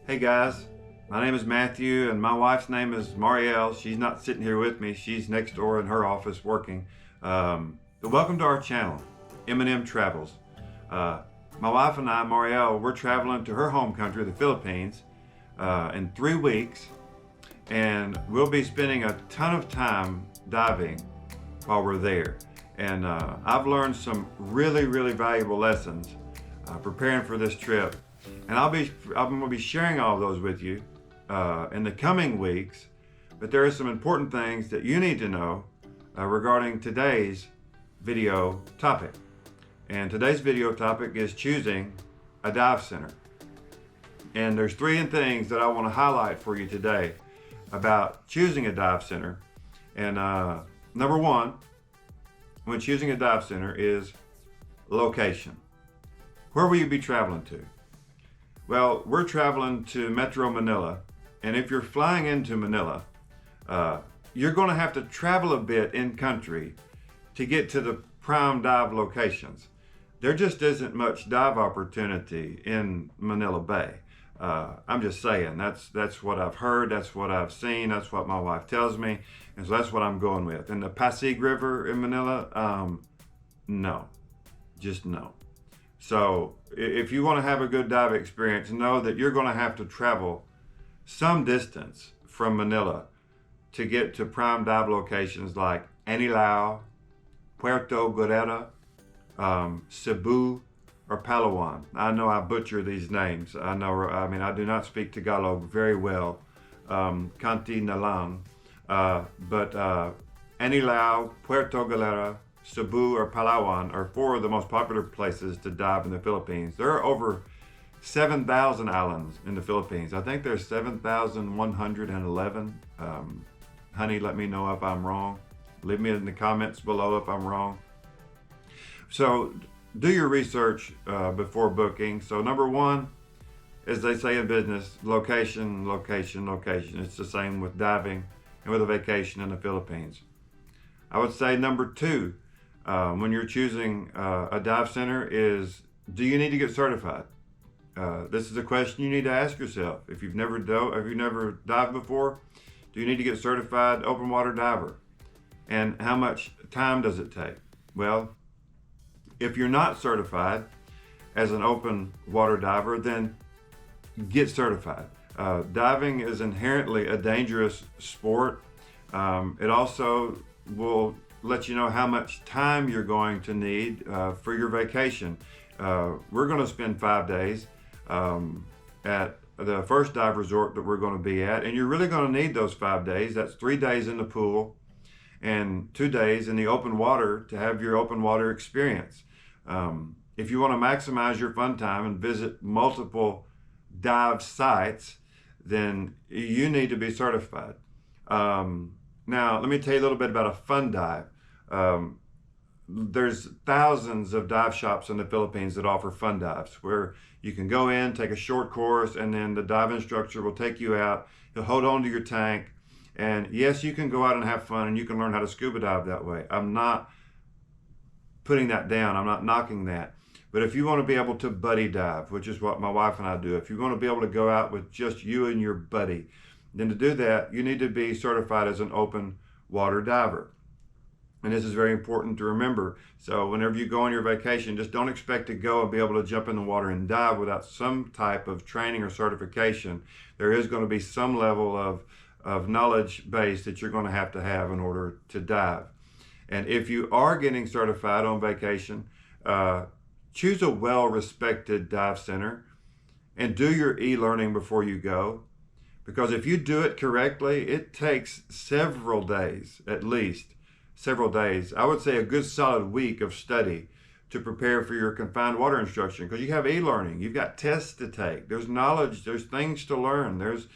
Hey guys, my name is Matthew and my wife's name is Marielle. She's not sitting here with me. She's next door in her office working. But welcome to our channel, M&M Travels. My wife and I, Marielle, we're traveling to her home country, the Philippines, in 3 weeks. And we'll be spending a ton of time diving while we're there. And I've learned some really valuable lessons preparing for this trip. And I'm going to be sharing all of those with you in the coming weeks. But there are some important things that you need to know regarding today's video topic. And today's video topic is choosing a dive center. And there's 3 things that I want to highlight for you today about choosing a dive center. And number 1, when choosing a dive center, is location. Where will you be traveling to? Well, we're traveling to Metro Manila, and if you're flying into Manila, you're going to have to travel a bit in country to get to the prime dive locations. There just isn't much dive opportunity in Manila Bay. I'm just saying, that's what I've heard, that's what I've seen, that's what my wife tells me, and so that's what I'm going with. In the Pasig River in Manila, no, just no. So if you want to have a good dive experience, know that you're going to have to travel some distance from Manila to get to prime dive locations like Anilao, Puerto Guerrero, Cebu, or Palawan. I know I butcher these names. I do not speak Tagalog very well. Kanti Nalang. But Anilao, Puerto Galera, Cebu, or Palawan are 4 of the most popular places to dive in the Philippines. There are over 7,000 islands in the Philippines. I think there's 7,111. Honey, let me know if I'm wrong. Leave me in the comments below if I'm wrong. So do your research before booking. So number 1, as they say in business, location, location, location. It's the same with diving and with a vacation in the Philippines. I would say number 2, when you're choosing a dive center, is do you need to get certified? This is a question you need to ask yourself. If you've never dived before, do you need to get certified open water diver? And how much time does it take? Well, if you're not certified as an open water diver, then get certified. Diving is inherently a dangerous sport. It also will let you know how much time you're going to need for your vacation. We're going to spend 5 days at the first dive resort that we're going to be at, and you're really going to need those 5 days. That's 3 days in the pool and 2 days in the open water to have your open water experience. If you want to maximize your fun time and visit multiple dive sites, then you need to be certified. Now, let me tell you a little bit about a fun dive. There's thousands of dive shops in the Philippines that offer fun dives where you can go in, take a short course, and then the dive instructor will take you out. He'll hold on to your tank. And yes, you can go out and have fun and you can learn how to scuba dive that way. I'm not putting that down. I'm not knocking that. But if you want to be able to buddy dive, which is what my wife and I do, if you want to be able to go out with just you and your buddy, then to do that, you need to be certified as an open water diver. And this is very important to remember. So whenever you go on your vacation, just don't expect to go and be able to jump in the water and dive without some type of training or certification. There is going to be some level of knowledge base that you're going to have in order to dive. And if you are getting certified on vacation, choose a well-respected dive center and do your e-learning before you go. Because if you do it correctly, it takes several days, at least several days. I would say a good solid week of study to prepare for your confined water instruction, because you have e-learning, you've got tests to take, there's knowledge, there's things to learn, there's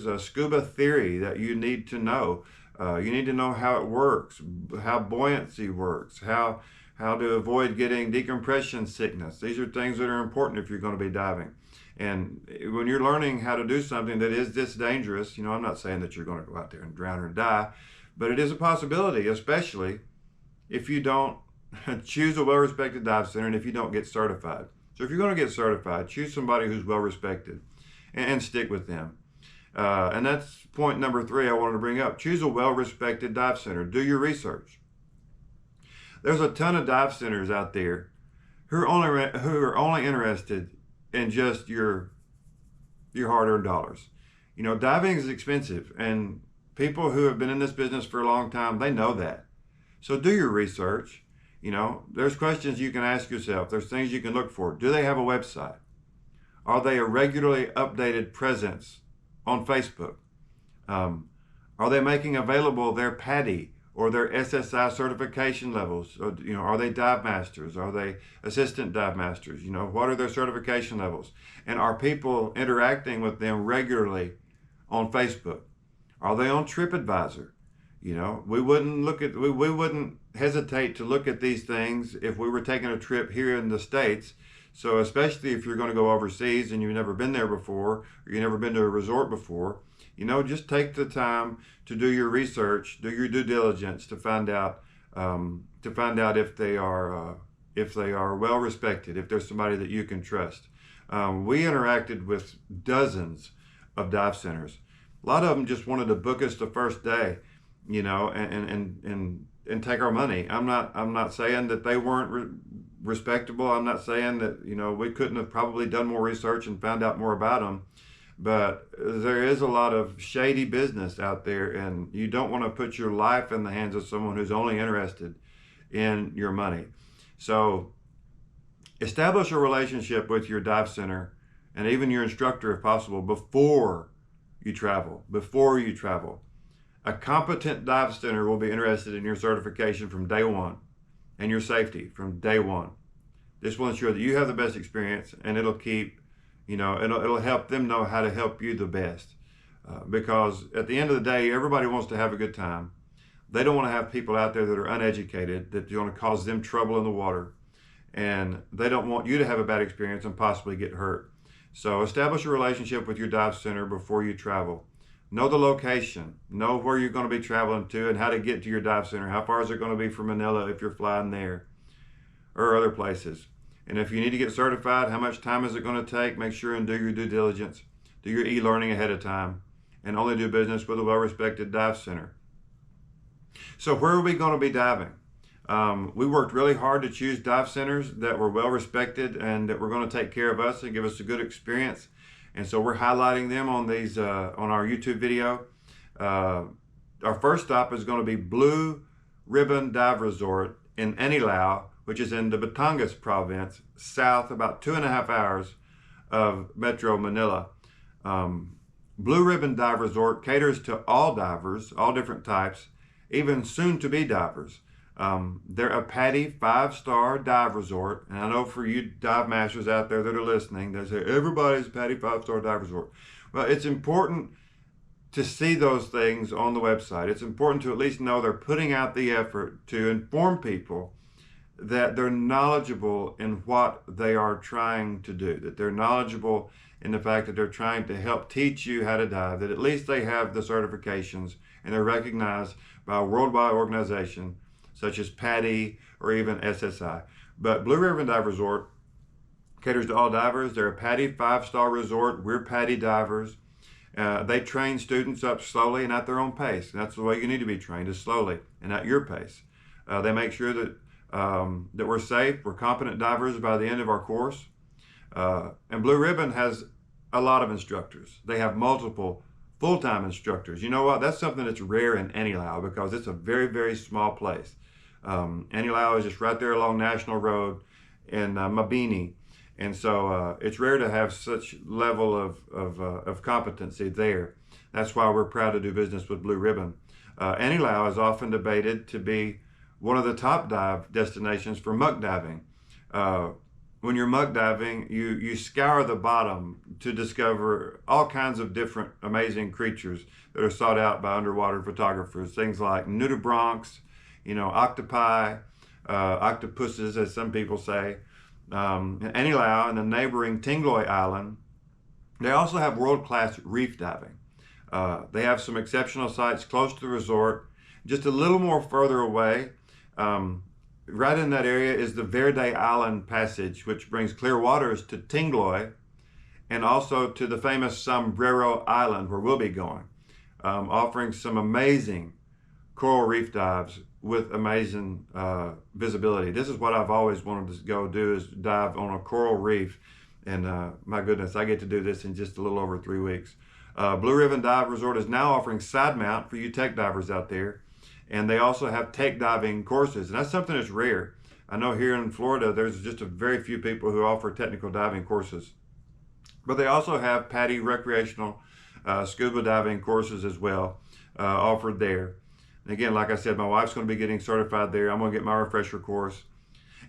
a scuba theory that you need to know. You need to know how it works, how buoyancy works, how to avoid getting decompression sickness. These are things that are important if you're going to be diving. And when you're learning how to do something that is this dangerous, I'm not saying that you're going to go out there and drown or die, but it is a possibility, especially if you don't choose a well-respected dive center and if you don't get certified. So if you're going to get certified, choose somebody who's well-respected. and stick with them. And that's point number 3 I wanted to bring up. Choose a well-respected dive center. Do your research. There's a ton of dive centers out there who are only interested in just your hard-earned dollars. You know, diving is expensive, and people who have been in this business for a long time, they know that. So do your research. You know, there's questions you can ask yourself. There's things you can look for. Do they have a website? Are they a regularly updated presence on Facebook? Are they making available their PADI or their SSI certification levels? Or, you know, are they dive masters? Are they assistant dive masters? You know, what are their certification levels? And are people interacting with them regularly on Facebook? Are they on TripAdvisor? You know, we wouldn't hesitate to look at these things if we were taking a trip here in the States. So especially if you're going to go overseas and you've never been there before, or you've never been to a resort before, you know, just take the time to do your research, do your due diligence to find out if they are well respected, if there's somebody that you can trust. We interacted with dozens of dive centers. A lot of them just wanted to book us the first day, you know, and take our money. I'm not saying that they weren't respectable. I'm not saying that, you know, we couldn't have probably done more research and found out more about them. But there is a lot of shady business out there, and you don't want to put your life in the hands of someone who's only interested in your money. So establish a relationship with your dive center and even your instructor if possible before you travel. A competent dive center will be interested in your certification from day one and your safety from day one. This will ensure that you have the best experience, and it'll keep, you know, it'll help them know how to help you the best. Because at the end of the day, everybody wants to have a good time. They don't want to have people out there that are uneducated, that are going to cause them trouble in the water. And they don't want you to have a bad experience and possibly get hurt. So establish a relationship with your dive center before you travel. Know the location. Know where you're going to be traveling to and how to get to your dive center. How far is it going to be from Manila if you're flying there or other places? And if you need to get certified, how much time is it going to take? Make sure and do your due diligence. Do your e-learning ahead of time. And only do business with a well-respected dive center. So where are we going to be diving? We worked really hard to choose dive centers that were well-respected and that were going to take care of us and give us a good experience. And so we're highlighting them on these on our YouTube video. Our first stop is going to be Blue Ribbon Dive Resort in Anilao, which is in the Batangas province, south about 2.5 hours of Metro Manila. Blue Ribbon Dive Resort caters to all divers, all different types, even soon-to-be divers. They're a PADI 5-star dive resort, and I know for you dive masters out there that are listening, they say everybody's a PADI 5-star dive resort. Well, it's important to see those things on the website. It's important to at least know they're putting out the effort to inform people that they're knowledgeable in what they are trying to do, that they're knowledgeable in the fact that they're trying to help teach you how to dive, that at least they have the certifications and they're recognized by a worldwide organization such as PADI or even SSI. But Blue Ribbon Dive Resort caters to all divers. They're a PADI 5-star resort. We're PADI divers. They train students up slowly and at their own pace. And that's the way you need to be trained, is slowly and at your pace. They make sure that that we're safe, we're competent divers by the end of our course. And Blue Ribbon has a lot of instructors. They have multiple full-time instructors. You know what? That's something that's rare in Anilao because it's a very, very small place. Anilao is just right there along National Road in Mabini. And so it's rare to have such level of competency there. That's why we're proud to do business with Blue Ribbon. Anilao is often debated to be one of the top dive destinations for muck diving. When you're muck diving, you scour the bottom to discover all kinds of different amazing creatures that are sought out by underwater photographers. Things like nudibranchs, you know, octopi, octopuses, as some people say. Anilao and the neighboring Tingloy Island, they also have world-class reef diving. They have some exceptional sites close to the resort. Just a little more further away, right in that area is the Verde Island Passage, which brings clear waters to Tingloy and also to the famous Sombrero Island where we'll be going, offering some amazing coral reef dives with amazing visibility. This is what I've always wanted to go do, is dive on a coral reef. And my goodness, I get to do this in just a little over 3 weeks. Blue Ribbon Dive Resort is now offering side mount for you tech divers out there. And they also have tech diving courses. And that's something that's rare. I know here in Florida, there's just a very few people who offer technical diving courses. But they also have PADI recreational scuba diving courses as well offered there. And again, like I said, my wife's going to be getting certified there. I'm going to get my refresher course.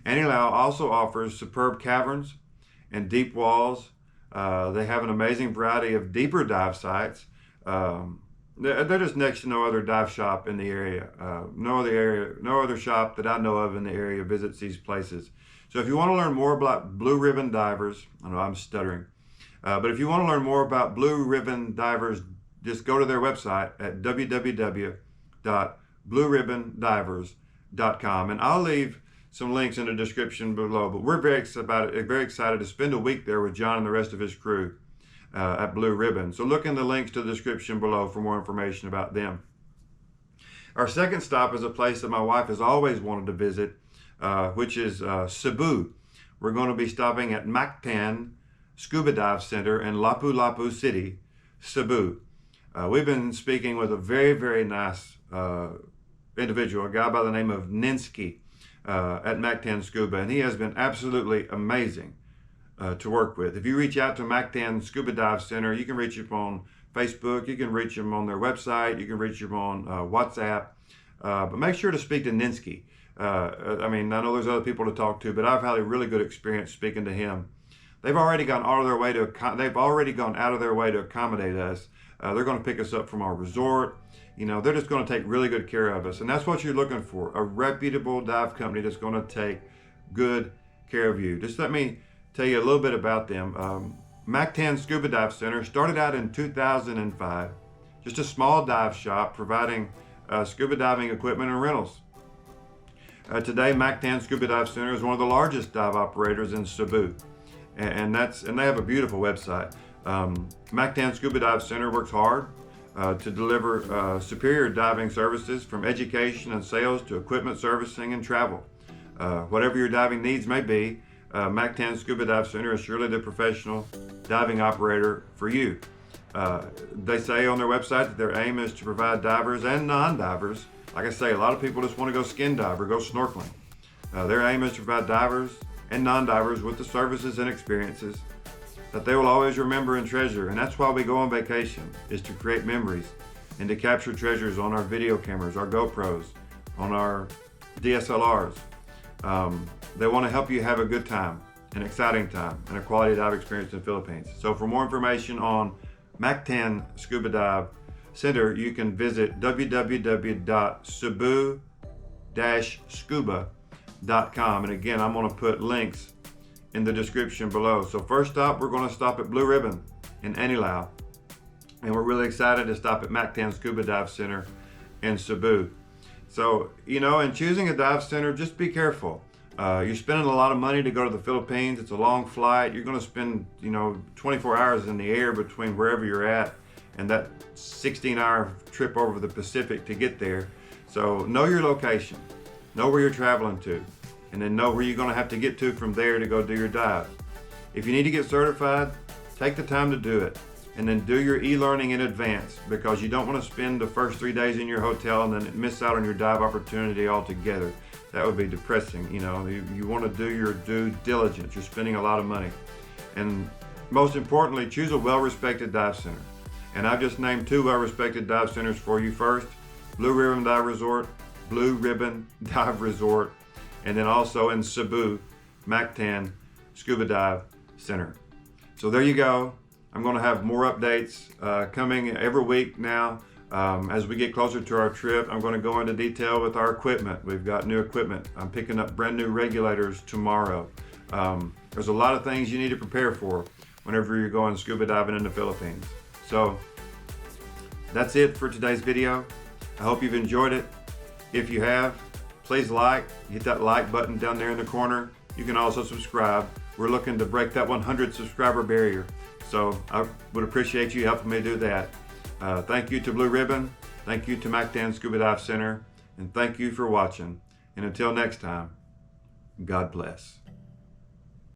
Anilao also offers superb caverns and deep walls. They have an amazing variety of deeper dive sites. They're just next to no other dive shop in the area. No other shop that I know of in the area visits these places. So if you want to learn more about Blue Ribbon Divers, I know I'm stuttering, but if you want to learn more about Blue Ribbon Divers, just go to their website at www.blueribbondivers.com, and I'll leave some links in the description below. But we're very excited to spend a week there with John and the rest of his crew at Blue Ribbon. So look in the links to the description below for more information about them. Our second stop is a place that my wife has always wanted to visit, which is Cebu. We're going to be stopping at Mactan Scuba Dive Center in Lapu-Lapu City, Cebu. We've been speaking with a very, very nice individual, a guy by the name of Ninsky at Mactan Scuba, and he has been absolutely amazing to work with. If you reach out to Mactan Scuba Dive Center, you can reach them on Facebook, you can reach them on their website, you can reach them on WhatsApp, but make sure to speak to Ninsky. I mean, I know there's other people to talk to, but I've had a really good experience speaking to him. They've already gone out of their way to accommodate us. They're going to pick us up from our resort. You know, they're just going to take really good care of us. And that's what you're looking for, a reputable dive company that's going to take good care of you. Just let me tell you a little bit about them. Mactan Scuba Dive Center started out in 2005, just a small dive shop providing scuba diving equipment and rentals. Today, Mactan Scuba Dive Center is one of the largest dive operators in Cebu. And they have a beautiful website. Mactan Scuba Dive Center works hard to deliver superior diving services, from education and sales to equipment servicing and travel. Whatever your diving needs may be, Mactan Scuba Dive Center is surely the professional diving operator for you. They say on their website that their aim is to provide divers and non-divers. Like I say, a lot of people just want to go skin dive or go snorkeling. Their aim is to provide divers and non-divers with the services and experiences that they will always remember and treasure. And that's why we go on vacation, is to create memories and to capture treasures on our video cameras, our GoPros, on our DSLRs. They want to help you have a good time, an exciting time, and a quality dive experience in the Philippines. So for more information on Mactan Scuba Dive Center, you can visit www.cebu-scuba.com. And again, I'm going to put links in the description below. So first stop, we're going to stop at Blue Ribbon in Anilao. And we're really excited to stop at Mactan Scuba Dive Center in Cebu. So, you know, in choosing a dive center, just be careful. You're spending a lot of money to go to the Philippines. It's a long flight. You're going to spend, 24 hours in the air between wherever you're at and that 16-hour trip over the Pacific to get there. So know your location, know where you're traveling to, and then know where you're going to have to get to from there to go do your dive. If you need to get certified, take the time to do it, and then do your e-learning in advance, because you don't want to spend the first 3 days in your hotel and then miss out on your dive opportunity altogether. That would be depressing. You want to do your due diligence. You're spending a lot of money. And most importantly, choose a well-respected dive center. And I've just named 2 well-respected dive centers for you. First, Blue Ribbon Dive Resort, and then also in Cebu, Mactan Scuba Dive Center. So there you go. I'm going to have more updates coming every week now. As we get closer to our trip, I'm going to go into detail with our equipment. We've got new equipment. I'm picking up brand new regulators tomorrow. There's a lot of things you need to prepare for whenever you're going scuba diving in the Philippines. So that's it for today's video. I hope you've enjoyed it. If you have, please hit that like button down there in the corner. You can also subscribe We're looking to break that 100 subscriber barrier. So I would appreciate you helping me do that. Thank you to Blue Ribbon. Thank you to Mactan Scuba Dive Center. And thank you for watching. And until next time, God bless.